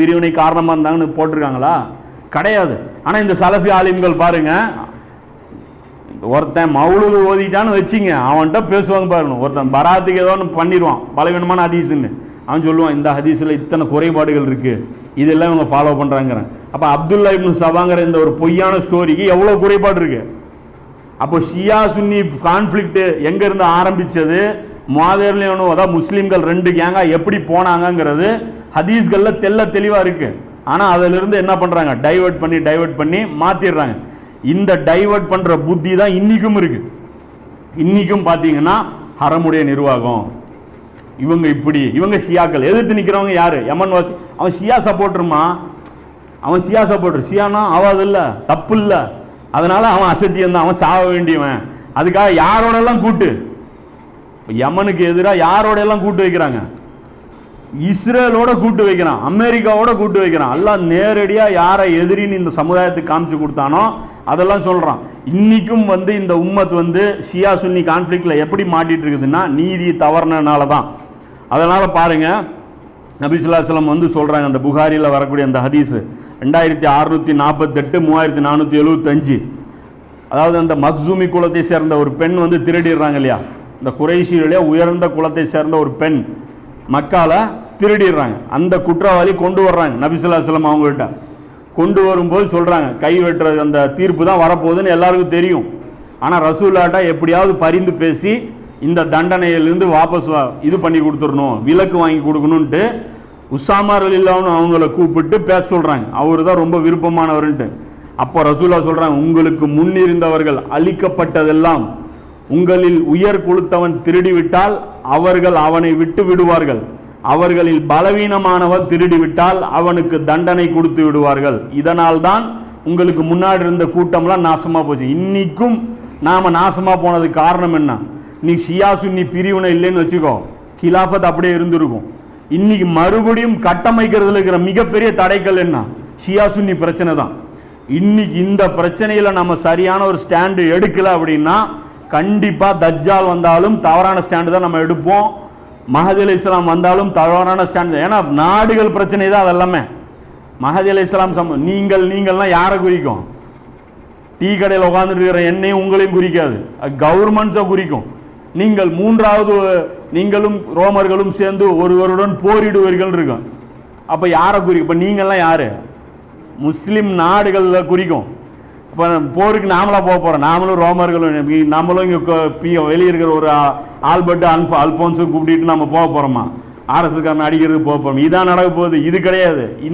பிரிவினை காரணமாக இருந்தாங்கன்னு போட்டிருக்காங்களா? கிடையாது. ஆனால் இந்த சலஃபி ஆலிம்கள் பாருங்க, ஒருத்தன் மவுலுது ஓதிட்டான்னு வச்சிங்க, அவன்கிட்ட பேசுவாங்க பாருங்க. ஒருத்தன் பராத்துக்கு ஏதோ ஒன்று பண்ணிடுவான், பலவீனமான ஹதீஸ்ன்னு அவன் சொல்லுவான், இந்த ஹதீஸில் இத்தனை குறைபாடுகள் இருக்கு, இதெல்லாம் இவங்க ஃபாலோ பண்ணுறாங்கிறேன். அப்போ அப்துல்லா இப்னு சபாங்கிற இந்த ஒரு பொய்யான ஸ்டோரிக்கு எவ்வளோ குறைபாடு இருக்கு. அப்போ ஷியா சுன்னி கான்ஃப்ளிக்ட் எங்கேருந்து ஆரம்பித்தது, முஆவியாவும் அதாவது முஸ்லீம்கள் 2 கேங்கா எப்படி போனாங்கங்கிறது ஹதீஸ்களில் தெளிவாக இருக்கு. ஆனால் அதிலிருந்து என்ன பண்ணுறாங்க, டைவர்ட் பண்ணி மாற்றிடுறாங்க. இந்த டைவர்ட் பண்ணுற புத்தி தான் இன்றைக்கும் இருக்கு. இன்றைக்கும் பார்த்தீங்கன்னா ஹரமுடைய நிர்வாகம், இவங்க ஷியாக்கள் எதிர்த்து நிற்கிறவங்க யாரு, யமன் வாசி, அவன் ஷியா சப்போர்ட்டருமா, அவன் ஷியா சப்போர்ட்டர். ஷியானா அவாது இல்லை, தப்பு இல்லை, அதனால அவன் அசத்தியம் தான், அவன் சாக வேண்டியவன். அதுக்காக யாரோடெல்லாம் கூட்டு, யமனுக்கு எதிராக யாரோட எல்லாம் கூட்டு வைக்கிறாங்க, இஸ்ரேலோட கூட்டு வைக்கிறான், அமெரிக்காவோட கூட்டு வைக்கிறான். எல்லாம் நேரடியாக யாரை எதிரின்னு இந்த சமுதாயத்துக்கு காமிச்சு கொடுத்தானோ அதெல்லாம் சொல்றான். இன்னைக்கும் இந்த உம்மத் ஷியா சுன்னி கான்ஃப்ளிக்ட்ல எப்படி மாட்டிட்டு இருக்குதுன்னா நீதி தவறுனால தான். அதனால பாருங்க, நபி ஸல்லல்லாஹு அலைஹி வஸல்லம் சொல்றாங்க, அந்த புகாரியில் வரக்கூடிய அந்த ஹதீஸ் 2648 3475, அதாவது அந்த மக்சூமி குலத்தை சேர்ந்த ஒரு பெண் திருடிடுறாங்க இல்லையா, இந்த குறைஷியிலே உயர்ந்த குலத்தை சேர்ந்த ஒரு பெண் மக்கால திருடிடுறாங்க. அந்த குற்றவாளி கொண்டு வர்றாங்க நபி ஸல்லல்லாஹு அலைஹி வஸல்லம் அவங்கள்ட்ட. கொண்டு வரும்போது சொல்றாங்க, கை வெட்டுற அந்த தீர்ப்பு தான் வரப்போகுதுன்னு எல்லாருக்கும் தெரியும். ஆனால் ரசூலுல்லாஹ்ட்ட எப்படியாவது பரிந்து பேசி இந்த தண்டனையிலிருந்து வாபஸ் இது பண்ணி கொடுத்துடணும், விலக்கு வாங்கி கொடுக்கணும்ட்டு உஸாமா ரலியல்லாஹு அன்ஹு அவங்கள கூப்பிட்டு பேச சொல்றாங்க. அவரு தான் ரொம்ப விருப்பமானவர்ன்ட்டு. அப்போ ரசூலுல்லாஹ் சொல்றாங்க, உங்களுக்கு முன்னிருந்தவர்கள் அழிக்கப்பட்டதெல்லாம் உங்களில் உயர் குழுத்தவன் திருடிவிட்டால் அவர்கள் அவனை விட்டு விடுவார்கள், அவர்களில் பலவீனமானவன் திருடிவிட்டால் அவனுக்கு தண்டனை கொடுத்து விடுவார்கள். இதனால் தான் உங்களுக்கு முன்னாடி இருந்த கூட்டம்லாம் நாசமா போச்சு. இன்னைக்கும் நாம நாசமா போனதுக்கு காரணம் என்ன, நீ ஷியா சுன்னி பிரிவினை இல்லைன்னு வச்சுக்கோ, கிலாஃபத் அப்படியே இருந்திருக்கும். இன்னைக்கு மறுபடியும் கட்டமைக்கிறதுல இருக்கிற மிகப்பெரிய தடைகள் என்ன, ஷியா சுன்னி பிரச்சனை தான். இன்னைக்கு இந்த பிரச்சனையில நம்ம சரியான ஒரு ஸ்டாண்டு எடுக்கல அப்படின்னா கண்டிப்பா தஜ்ஜால் வந்தாலும் தவறான ஸ்டாண்டு தான் நம்ம எடுப்போம், மஹதி அலைஹிஸ்ஸலாம் வந்தாலும் தவறான ஸ்டாண்டு. ஏன்னா நாடுகள் பிரச்சனை தான் அதெல்லாமே. மஹதி அலைஹிஸ்ஸலாம் நீங்கள்லாம் யாரை குறிக்கும், டீ கடையில் உட்கார்ந்துட்டு இருக்கிற என்னையும் உங்களையும் குறிக்காது, கவர்மெண்ட்ஸை குறிக்கும். நீங்கள் மூன்றாவது நீங்களும் ரோமர்களும் சேர்ந்து ஒருவருடன் போரிடுவீர்கள் இருக்கும். அப்ப யாரை குறிக்கும், இப்ப நீங்கள்லாம் யாரு, முஸ்லிம் நாடுகளில் குறிக்கும். இப்போ போருக்கு நாமளா போக போறோம், நாமளும் ரோமர்களும் நம்மளும் இங்கே வெளியே இருக்கிற ஒரு ஆல்பர்ட் அல்போன்ஸும் கூப்பிட்டு நம்ம போக போறோமா, ஆர்எஸ்காரன் அடிக்கிறதுக்கு போக போறோம். இதான் நடக்க போகுது, இது கிடையாது.